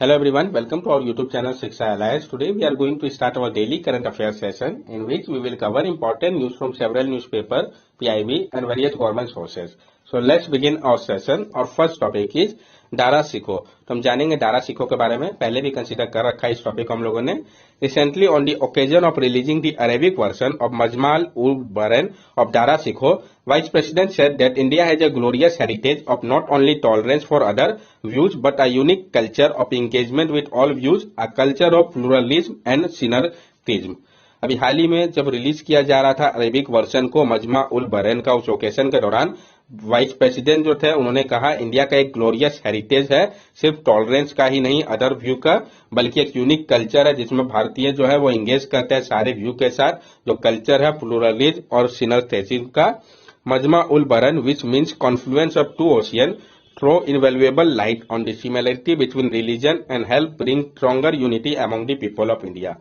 Hello everyone, welcome to our YouTube channel Shiksha Alliance. Today we are going to start our daily current affairs session in which we will cover important news from several newspapers, PIB and various government sources. So let's begin our session. Our first topic is Dara सीखो। तो हम जानेंगे दारा सीखो के बारे में, पहले भी कंसीडर कर रखा है इस टॉपिक को हम लोगों ने। Recently on the occasion of releasing the Arabic version of Majma ul Bahrain of Dara सीखो, Vice President said that India has a glorious heritage of not only tolerance for other views but a unique culture of engagement with all views, a culture of pluralism and synergism. अभी हाल ही में जब release किया जा रहा था Arabic version को मजमा उल बरन का, उस ओकेशन के दौरान वाइस प्रेसिडेंट जो थे उन्होंने कहा इंडिया का एक ग्लोरियस हेरिटेज है, सिर्फ टॉलरेंस का ही नहीं अदर व्यू का, बल्कि एक यूनिक कल्चर है जिसमें भारतीय जो है वो एंगेज करते हैं सारे व्यू के साथ, जो कल्चर है प्लूरलिज्म और सिनर्थेसिज्म का। Majma ul Bahrain which means confluence of two ocean throw invaluable light on the similarity between religion and help bring stronger unity among the people of India.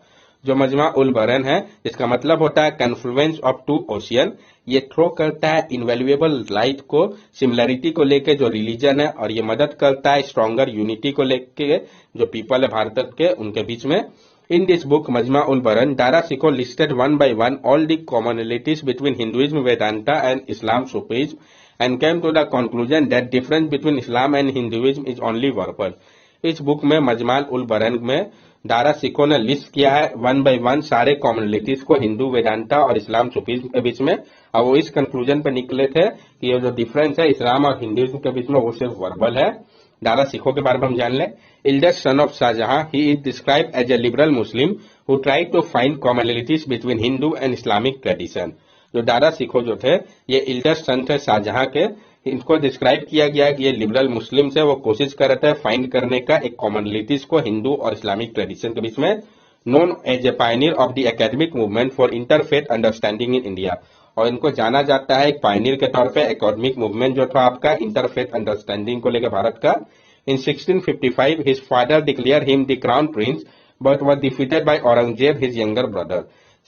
जो मजमा उल बरन है जिसका मतलब होता है कन्फ्लुएंस ऑफ टू ओशियन, ये थ्रो करता है इनवैल्यूएबल लाइट को, सिमिलरिटी को लेके जो रिलीजन है, और ये मदद करता है स्ट्रॉन्गर यूनिटी को लेके जो पीपल है भारत के उनके बीच में। In this book, Majma ul Baran, Dara Sikho listed one by one all the commonalities between Hinduism, Vedanta and Islam Sufism and came to the conclusion that difference between Islam and Hinduism is only verbal. इस book में मजमाल उल बरन में दारा सिखो ने list किया है one by one सारे कॉमनलिटीज को हिंदू, वेदांता और इस्लाम सूफीज्म के बीच में, और वो इस कंक्लूजन पे निकले थे कि ये जो डिफरेंस है इस्लाम और हिंदुइज्म के बीच में वो सिर्फ वर्बल है। दारा सिखो के बारे में हम जान लें। Eldest son of Shahjahan, he is described as a liberal Muslim who tried to find commonalities between Hindu and Islamic tradition. जो दारा सिखो जो थे ये इल्डेस्ट सन थे शाहजहां के, इनको डिस्क्राइब किया गया कि ये लिबरल मुस्लिम से वो कोशिश कर रहे थे फाइंड करने का एक कॉमनलिटीज को हिंदू और इस्लामिक ट्रेडिशन के बीच में। Known as a pioneer of the academic movement for interfaith understanding in India, और इनको जाना जाता है एक पायनियर के तौर पे एकेडमिक मूवमेंट जो था आपका इंटरफेथ अंडरस्टैंडिंग को लेकर भारत का। In 1655, his father declared him the crown prince, but was defeated by Aurangzeb, his younger brother.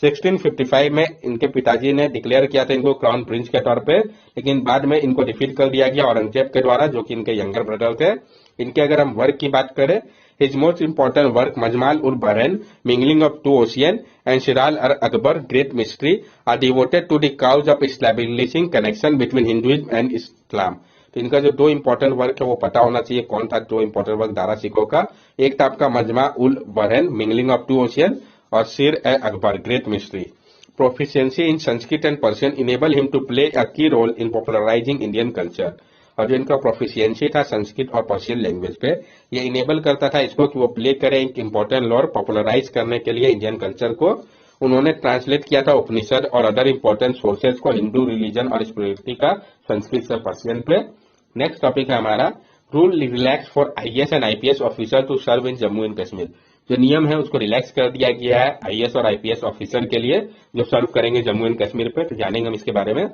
1655 में इनके पिताजी ने डिक्लेयर किया था इनको क्राउन प्रिंस के तौर पे, लेकिन बाद में इनको डिफीट कर दिया गया औरंगजेब के द्वारा, जो कि इनके यंगर ब्रदर थे। इनके अगर हम वर्क की बात करें, his most important work Majma ul Bahrain, mingling of two ocean and Siral Akbar great mystery are devoted to the cause of establishing connection between Hinduism and Islam. तो इनका जो दो इंपॉर्टेंट वर्क है वो पता होना चाहिए कौन था दो इंपॉर्टेंट वर्क दारा सिखो का। एक था आपका मजमा ul Bahrain, mingling of two ocean, और Sirr i Akbar great mystery. Proficiency in Sanskrit and Persian enable him to play a key role in popularizing Indian culture, और जो इनका प्रोफिशिएंसी था संस्कृत और पर्शियन लैंग्वेज पे, ये इनेबल करता था इसको कि वो प्ले करे एक इंपॉर्टेंट रोल पॉपुलराइज करने के लिए इंडियन कल्चर को। उन्होंने ट्रांसलेट किया था उपनिषद और अदर इंपॉर्टेंट सोर्सेज को हिंदू रिलीजन और स्पिरिचुअलिटी का संस्कृत से पर्शियन पे। नेक्स्ट टॉपिक है हमारा rule relax for IAS and IPS officer to serve in Jammu and Kashmir. जो नियम है उसको रिलैक्स कर दिया गया है आईएएस और आईपीएस ऑफिसर के लिए जो सर्व करेंगे जम्मू एंड कश्मीर पे, तो जानेंगे हम इसके बारे में।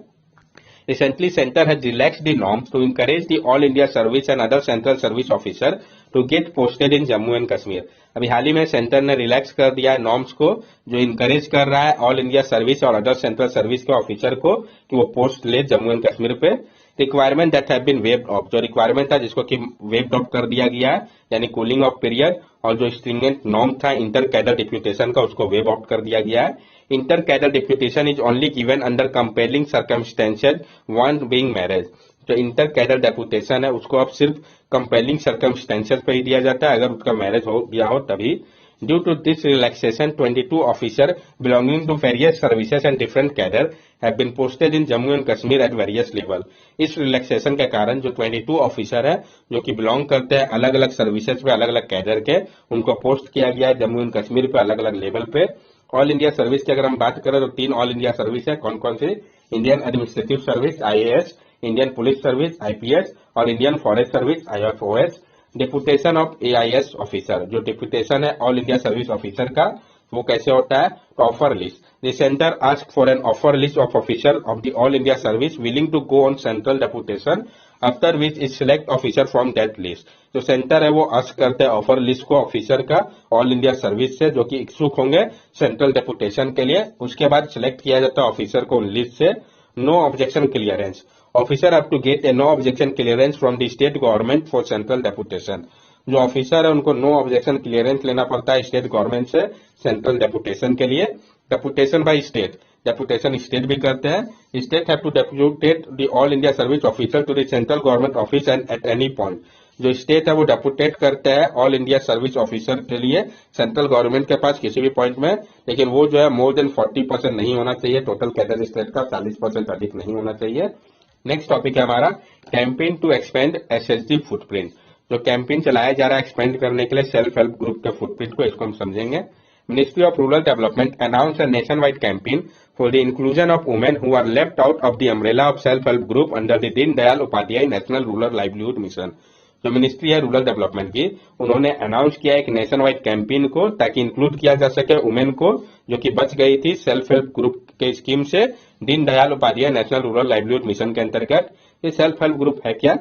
Recently, Center has relaxed the norms to encourage the All India Service and other Central Service officer to get posted in Jammu and Kashmir. अभी हाल ही में सेंटर ने रिलैक्स कर दिया है नॉर्म्स को, जो इनकरेज कर रहा है ऑल इंडिया सर्विस और अदर सेंट्रल सर्विस के ऑफिसर को कि वो पोस्ट ले जम्मू एंड कश्मीर पे। Requirement that have been waved off, जो रिक्वायरमेंट था जिसको कि वेव्ड ऑफ कर दिया गया है, यानी कूलिंग ऑफ पीरियड, और जो स्ट्रिंजेंट नॉर्म था इंटर कैडर डिप्यूटेशन का उसको वेव ऑफ कर दिया गया है। Inter cadre deputation is only given under compelling circumstances, one being marriage. जो इंटर कैडर डेपुटेशन है उसको अब सिर्फ कंपेलिंग सर्कमस्टेंसेस पे ही दिया जाता है, अगर उसका मैरिज हो गया हो तभी। Due to this relaxation, 22 officers belonging to various services and different cadre have been posted in Jammu and Kashmir at various level. इस रिलैक्सेशन के कारण जो 22 ऑफिसर है जो कि बिलोंग करते हैं अलग अलग सर्विसेज पे, अलग अलग कैडर के, उनको पोस्ट किया गया है जम्मू एंड कश्मीर पे अलग अलग लेवल पे। ऑल इंडिया सर्विस की अगर हम बात करें तो 3 ऑल इंडिया सर्विस है, कौन कौन सी? Indian administrative service IAS, Indian police service IPS और Indian forest service IFoS. Deputation of AIS officer, जो डिपुटेशन है ऑल इंडिया सर्विस ऑफिसर का, वो कैसे होता है? Offer list. The centre ask for an offer list of officer of the all India service willing to go on central deputation, after which is select officer from that list. जो centre है वो ask करते हैं offer list को officer का all India service से जो कि इच्छुक होंगे सेंट्रल डेपुटेशन के लिए, उसके बाद सिलेक्ट किया जाता है ऑफिसर को लिस्ट से। No objection clearance, officer have to get a no objection clearance from the state government for central deputation. जो ऑफिसर है उनको नो ऑब्जेक्शन क्लियरेंस लेना पड़ता है स्टेट गवर्नमेंट से सेंट्रल डेपुटेशन के लिए। Deputation by state, deputation state भी करते हैं। State have to deputate the all India service officer to the central government office and at any point. जो स्टेट है वो डेपुटेट करते हैं ऑल इंडिया सर्विस ऑफिसर के लिए सेंट्रल गवर्नमेंट के पास किसी भी पॉइंट में, लेकिन वो जो है मोर देन 40% नहीं होना चाहिए टोटल कैडर स्टेट का, 40% अधिक नहीं होना चाहिए। नेक्स्ट टॉपिक है हमारा campaign to expand SHG footprint. जो कैंपेन चलाया जा रहा है एक्सपेंड करने के लिए सेल्फ हेल्प ग्रुप के फुटप्रिंट को, इसको हम समझेंगे। Ministry of rural development announce a nationwide campaign for the inclusion of women who are left out of the umbrella of self help group under the Deen Dayal Upadhyaya national rural livelihood mission. जो ministry है rural development की, उन्होंने announce किया एक nation wide campaign को ताकि include किया जा सके वुमेन को जो कि बच गई थी सेल्फ हेल्प ग्रुप के स्कीम से Deendayal Upadhyaya national rural livelihood mission के अंतर्गत। ये सेल्फ हेल्प ग्रुप है क्या?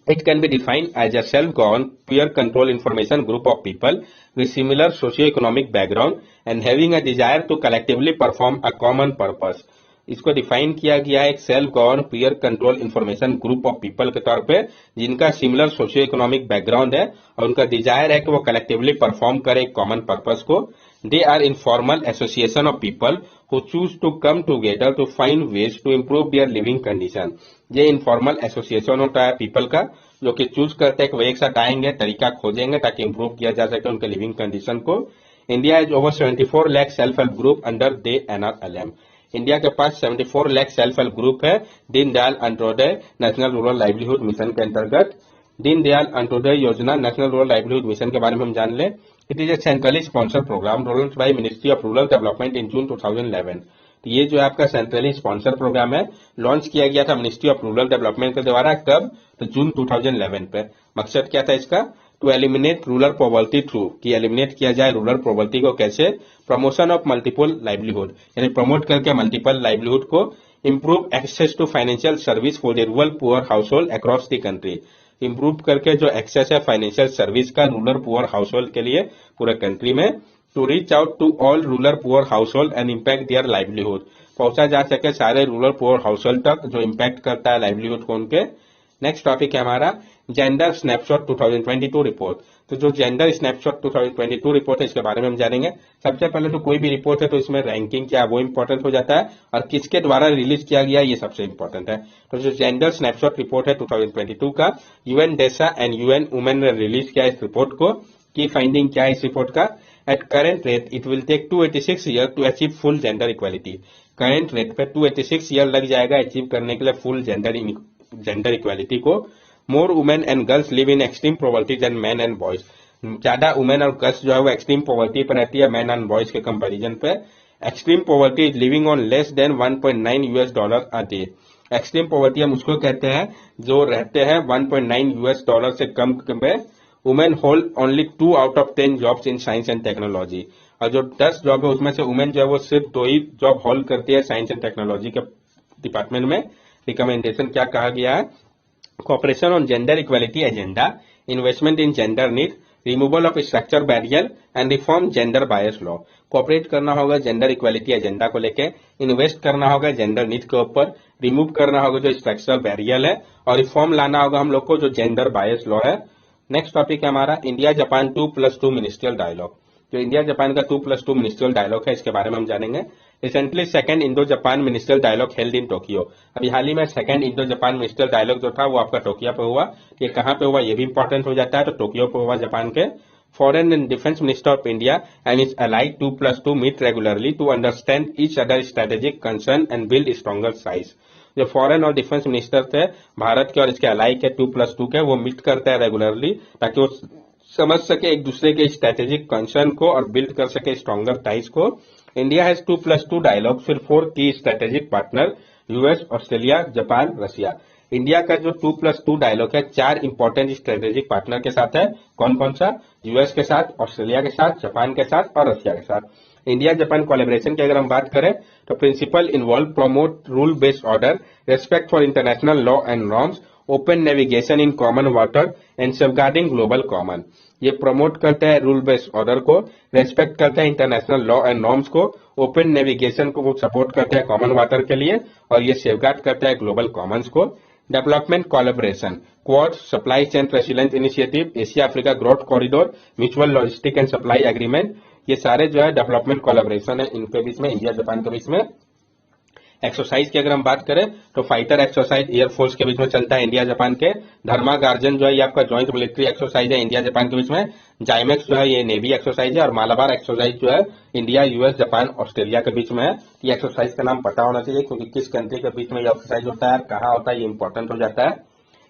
It can be defined as a self-governed, peer-controlled information group of people with similar socio-economic background and having a desire to collectively perform a common purpose. इसको define किया गया है एक self govern peer control information group of people के तौर पे जिनका similar socio economic background है और उनका डिजायर है कि वो कलेक्टिवली परफॉर्म करे एक कॉमन पर्पस को। They are informal association of people who choose to come together to find ways to improve their living condition. ये इनफॉर्मल एसोसिएशन होता है पीपल का जो कि चूज करते हैं कि वो एक साथ आएंगे, तरीका खोजेंगे ताकि इंप्रूव किया जा सके उनके लिविंग कंडीशन को। India is over 74 lakh self help group under they NRLM। India के पास 74 लाख सेल्फ हेल्प ग्रुप है Deendayal Antyodaya national rural livelihood mission के अंतर्गत। दीनदयाल अंत्योदय योजना नेशनल रूरल लाइवलीहुड मिशन के बारे में हम जान लें। It is a centrally sponsored programme rolled by ministry of rural development in June 2011। तो ये जो है आपका सेंट्रली स्पॉन्सर प्रोग्राम है, लॉन्च किया गया था मिनिस्ट्री ऑफ रूरल डेवलपमेंट के द्वारा। कब? तो जून 2011 पे। मकसद क्या था इसका? To eliminate rural poverty through, कि एलिमिनेट किया जाए रूरल पॉवर्टी को कैसे? प्रमोशन ऑफ मल्टीपल लाइवलीहुड, यानी प्रमोट करके मल्टीपल लाइवलीहुड को। Improve access to financial service for the rural poor household across the country, improve करके जो एक्सेस है फाइनेंशियल सर्विस का रूरल पुअर हाउस होल्ड के लिए पूरे कंट्री में। To reach out to all rural poor household and impact their livelihood, पहुंचा जा सके सारे रूरल पुअर हाउस होल्ड तक जो इम्पैक्ट करता है लाइवलीहुड को उनके। नेक्स्ट टॉपिक है हमारा जेंडर स्नैपशॉट 2022 रिपोर्ट। तो जो जेंडर स्नैपशॉट 2022 रिपोर्ट है इसके बारे में हम जानेंगे। सबसे पहले तो कोई भी रिपोर्ट है तो इसमें रैंकिंग क्या वो इंपॉर्टेंट हो जाता है और किसके द्वारा रिलीज किया गया ये सबसे इंपॉर्टेंट है। तो जो जेंडर स्नैपशॉट रिपोर्ट है 2022 का UN Desa and UN women ने रिलीज किया इस रिपोर्ट को। की फाइंडिंग क्या है इस रिपोर्ट का? At current rate it will take 286 year to achieve full gender equality. Current rate पे 286 ईयर लग जाएगा अचीव करने के लिए फुल जेंडर इक्वालिटी को। More women and girls live in extreme poverty than man and boys. ज्यादा women और girls जो है वो एक्सट्रीम पॉवर्टी पर रहती है मैन एंड बॉयज के कंपैरिजन पे। Extreme poverty is living on less than $1.9 a day. Extreme poverty हम उसको कहते हैं जो रहते हैं $1.9 से कम पे। Women hold only 2 out of 10 jobs in science and technology, और जो 10 जॉब है उसमें से वुमेन जो है वो सिर्फ 2 ही जॉब होल्ड करती है साइंस एंड टेक्नोलॉजी के डिपार्टमेंट में। रिकमेंडेशन क्या कहा गया है? Cooperation on gender equality agenda, investment in gender need, removal of structure barrier and reform gender bias law. Cooperate करना होगा जेंडर इक्वालिटी एजेंडा को लेके, इन्वेस्ट करना होगा जेंडर नीड के ऊपर, रिमूव करना होगा जो स्ट्रक्चरल बैरियर है और रिफॉर्म लाना होगा हम लोग को जो जेंडर बायस लॉ है। नेक्स्ट टॉपिक है हमारा इंडिया जापान 2+2 मिनिस्ट्रियल डायलॉग। जो इंडिया जापान का 2+2 मिनिस्ट्रियल डायलॉग है इसके बारे में हम जानेंगे। Recently second Indo Japan ministerial dialogue held in Tokyo. अभी हाल ही में second Indo Japan ministerial dialogue जो था वो आपका टोक्यो पे हुआ। ये कहाँ पे हुआ ये भी इंपॉर्टेंट हो जाता है, तो टोक्यो पे हुआ जापान के। Foreign and defence minister of India and is allied 2+2 meet regularly to understand each other strategic concern and build stronger size. जो फॉरेन और डिफेंस मिनिस्टर थे भारत के और इसके अलाई के 2+2 के, वो मीट करते हैं रेगुलरली ताकि वो समझ सके एक दूसरे के स्ट्रेटेजिक कंसर्न को और बिल्ड कर सके स्ट्रॉन्गर टाइज को। इंडिया हैज 2+2 डायलॉग फिर 4 की strategic partner US, Australia, Japan, Russia. India का जो 2+2 डायलॉग है 4 इंपॉर्टेंट स्ट्रेटेजिक पार्टनर के साथ है। कौन कौन सा? US के साथ, ऑस्ट्रेलिया के साथ, जापान के साथ और रशिया के साथ। इंडिया जापान कोलैबोरेशन की अगर हम बात करें तो principle involve promote rule based order, respect for international law and norms, open navigation in common water and safeguarding global common. ये प्रमोट करते हैं रूल बेस्ड ऑर्डर को, रेस्पेक्ट करते हैं इंटरनेशनल लॉ एंड नॉर्म्स को, ओपन नेविगेशन को वो support करते हैं कॉमन वाटर के लिए और ये सेफगार्ड करता है ग्लोबल कॉमन्स को। Development collaboration, Quad, supply chain resilience initiative, Asia Africa growth corridor, mutual logistic and supply agreement, ये सारे जो है डेवलपमेंट कोलैबोरेशन है इनके बीच में, इंडिया जापान के बीच में। एक्सरसाइज की अगर हम बात करें तो फाइटर एक्सरसाइज एयरफोर्स के बीच में चलता है इंडिया जापान के। धर्मा गार्जन जो है ये आपका ज्वाइंट मिलिट्री एक्सरसाइज है इंडिया जापान के बीच में। जाइमेक्स जो है ये नेवी एक्सरसाइज है, और मालाबार एक्सरसाइज जो है इंडिया, यूएस, जापान, ऑस्ट्रेलिया के बीच में है। ये एक्सरसाइज का नाम पता होना चाहिए, क्योंकि किस कंट्री के बीच में ये एक्सरसाइज होता है, कहाँ होता है, ये इंपॉर्टेंट हो जाता है।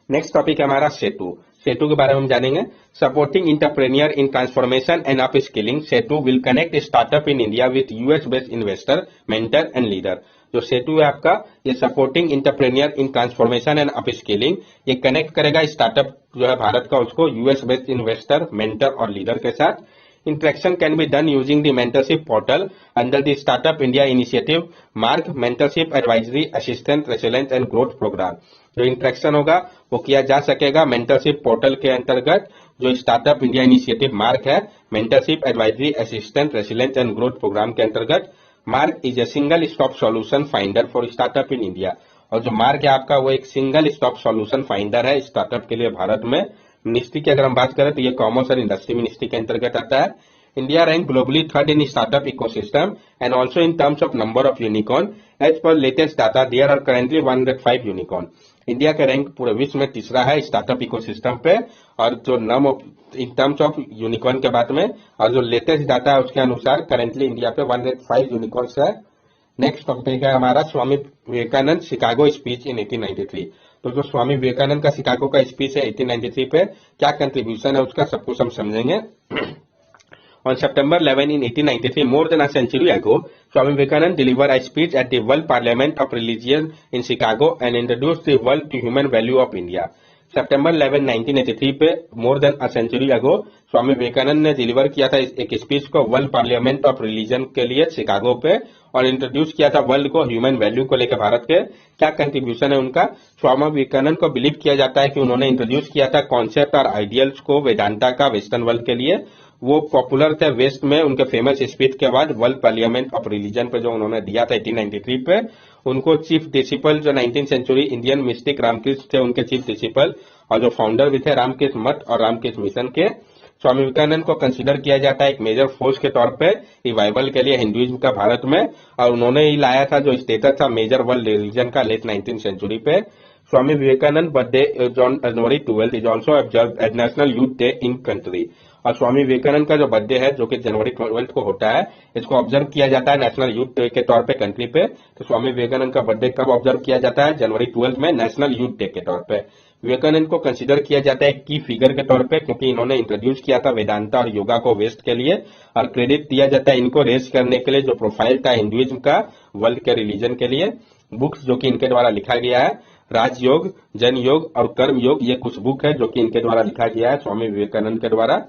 नेक्स्ट टॉपिक है हमारा सेतु। सेतु के बारे में हम जानेंगे। Supporting entrepreneur in transformation and up skilling, Setu will connect startup in India with US based investor, mentor and leader. जो सेतु है आपका, ये supporting entrepreneur in transformation and up skilling, ये कनेक्ट करेगा स्टार्टअप जो है भारत का उसको यूएस बेस्ड इन्वेस्टर, मेंटर और लीडर के साथ। Interaction can be done using the mentorship portal under the Startup India initiative, mark mentorship advisory assistant resilience and growth program। जो इंटरेक्शन होगा वो किया जा सकेगा मेंटरशिप पोर्टल के अंतर्गत, जो स्टार्टअप इंडिया इनिशिएटिव मार्क है, mentorship advisory assistant resilience and growth programme के अंतर्गत। MAARG is a single stop solution finder for startup in India, और जो मार्क है आपका वो एक सिंगल स्टॉप सॉल्यूशन फाइंडर है स्टार्टअप के लिए भारत में। मिनिस्ट्री की अगर हम बात करें तो ये कॉमर्स और इंडस्ट्री मिनिस्ट्री के अंतर्गत आता है। India rank globally third in startup ecosystem and also in terms of number of unicorn. As per latest data there are currently 105 unicorn. India का रैंक पूरे विश्व में तीसरा है स्टार्टअप इकोसिस्टम पे, और जो इन टर्म्स ऑफ यूनिकॉर्न के बाद में, और जो लेटेस्ट डाटा है उसके अनुसार करेंटली इंडिया पे 105 यूनिकॉर्न्स है। नेक्स्ट टॉपिक है हमारा Swami Vivekananda Chicago speech in 1893। तो जो स्वामी विवेकानंद का शिकागो का स्पीच है 1893 पे, क्या कंट्रीब्यूशन है उसका सब कुछ हम समझेंगे। On September 11 in 1893, more than a century ago, Swami Vivekananda delivered a speech at the World Parliament of Religion in Chicago and introduced the world to human value of India। सितंबर 11, 1983 पे more than a century ago Swami Vivekananda ने deliver किया था एक speech को world parliament of religion के लिए Chicago पे, और इंट्रोड्यूस किया था वर्ल्ड को ह्यूमन वैल्यू को लेकर भारत के। क्या कंट्रीब्यूशन है उनका? स्वामी विवेकानंद को बिलीव किया जाता है कि उन्होंने इंट्रोड्यूस किया था कॉन्सेप्ट और आइडियल्स को वेदांता का वेस्टर्न वर्ल्ड के लिए। वो पॉपुलर थे वेस्ट में उनके फेमस स्पीच के बाद वर्ल्ड पार्लियामेंट ऑफ रिलीजन पे जो उन्होंने दिया था 1893 पे। उनको चीफ डिसिपल जो 19th century Indian mistake Ramakrishna थे उनके चीफ डिसिपल, और जो फाउंडर भी थे रामकृष्ण मठ और रामकृष्ण मिशन के। स्वामी विवेकानंद को कंसीडर किया जाता है एक मेजर फोर्स के तौर पे रिवाइवल के लिए हिंदुइज्म का भारत में, और उन्होंने ही लाया था जो स्टेटस था मेजर वर्ल्ड रिलीजन का लेट 19th सेंचुरी पे। Swami Vivekananda birthday on January 12 is also observe as national youth day in country. और स्वामी विवेकानंद का जो बर्थडे है जो कि जनवरी 12 को होता है, इसको ऑब्जर्व किया जाता है नेशनल यूथ डे के तौर पे कंट्री पे। तो स्वामी विवेकानंद का बर्थडे कब ऑब्जर्व किया जाता है? जनवरी 12 में नेशनल यूथ डे के तौर पे। विवेकानंद को कंसीडर किया जाता है की फिगर के तौर पे, क्योंकि इन्होंने इंट्रोड्यूस किया था वेदांता और योगा को वेस्ट के लिए, और क्रेडिट दिया जाता है इनको रेस करने के लिए जो प्रोफाइल था हिंदुइज्म का वर्ल्ड के रिलीजन के लिए। बुक्स जो कि इनके द्वारा लिखा गया है, राजयोग, जन योग और कर्म योग, ये कुछ बुक है जो कि इनके द्वारा लिखा गया है स्वामी विवेकानंद के द्वारा।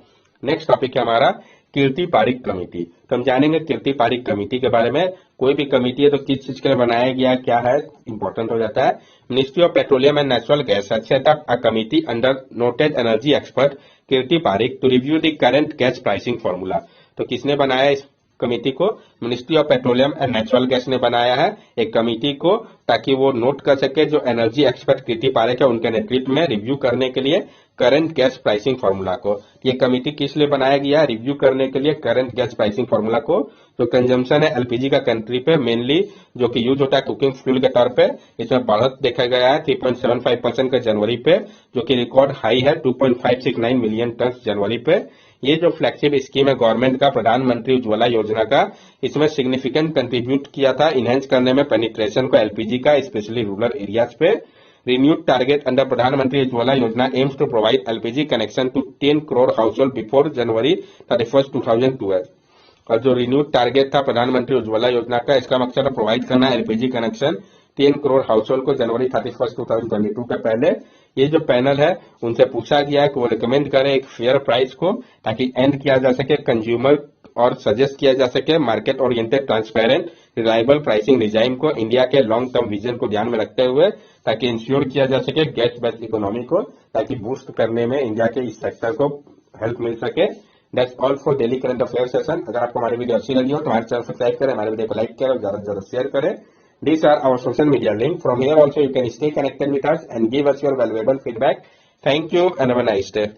नेक्स्ट टॉपिक है हमारा कीर्ति पारिक कमेटी। तो हम जानेंगे कीर्ति पारिक कमेटी के बारे में। कोई भी कमेटी है तो किस चीज के लिए बनाया गया, क्या है, इंपॉर्टेंट हो जाता है। Ministry of petroleum and natural gas set up a committee under noted energy expert Kirti Parikh to review the current gas pricing formula. तो किसने बनाया इस कमेटी को? Ministry of petroleum and natural gas ने बनाया है एक कमेटी को, ताकि वो नोट कर सके जो एनर्जी एक्सपर्ट कीर्ति पारिक है उनके नेतृत्व में रिव्यू करने के लिए करंट गैस प्राइसिंग फॉर्मूला को। ये कमेटी किस लिए बनाया गया? रिव्यू करने के लिए करंट गैस प्राइसिंग फॉर्मूला को। जो कंजम्पशन है एलपीजी का कंट्री पे मेनली जो कि यूज होता है कुकिंग फ्यूल के तौर पे, इसमें बढ़त देखा गया है 3.75% का जनवरी पे, जो कि रिकॉर्ड हाई है 2.569 मिलियन टन जनवरी पे। ये जो फ्लैगशिप स्कीम है गवर्नमेंट का प्रधानमंत्री उज्ज्वला योजना का, इसमें सिग्निफिकेंट कंट्रीब्यूट किया था इनहेंस करने में पेनिट्रेशन को एलपीजी का, स्पेशली रूरल एरियाज पे। Renewed target under Pradhanmantri Ujjwala Yojana aims to provide LPG connection to 10 crore household before January 31, 2012। और जो रिन्यूड टारगेट था प्रधानमंत्री उज्ज्वला योजना का, इसका मकसद है प्रोवाइड करना LPG connection 10 crore house hold को जनवरी 31, 2022 के पहले। ये जो पैनल है उनसे पूछा गया है कि वो रिकमेंड करें एक फेयर प्राइस को, ताकि एंड किया जा सके कंज्यूमर, और सजेस्ट किया जा सके market oriented transparent reliable pricing regime को इंडिया के लॉन्ग टर्म विजन को ध्यान में रखते हुए, ताकि इंश्योर किया जा सके गैस बेस्ड इकोनॉमी को, ताकि बूस्ट करने में इंडिया के इस सेक्टर को हेल्प मिल सके। That's all for daily current affair session. अगर आपको हमारी वीडियो अच्छी लगी हो तो हमारे चैनल सब्सक्राइब करें, हमारे वीडियो को लाइक करें और ज्यादा से ज्यादा शेयर करें। These are our social media link. From here also you can stay connected with us and give us your valuable feedback. Thank you and have a nice day.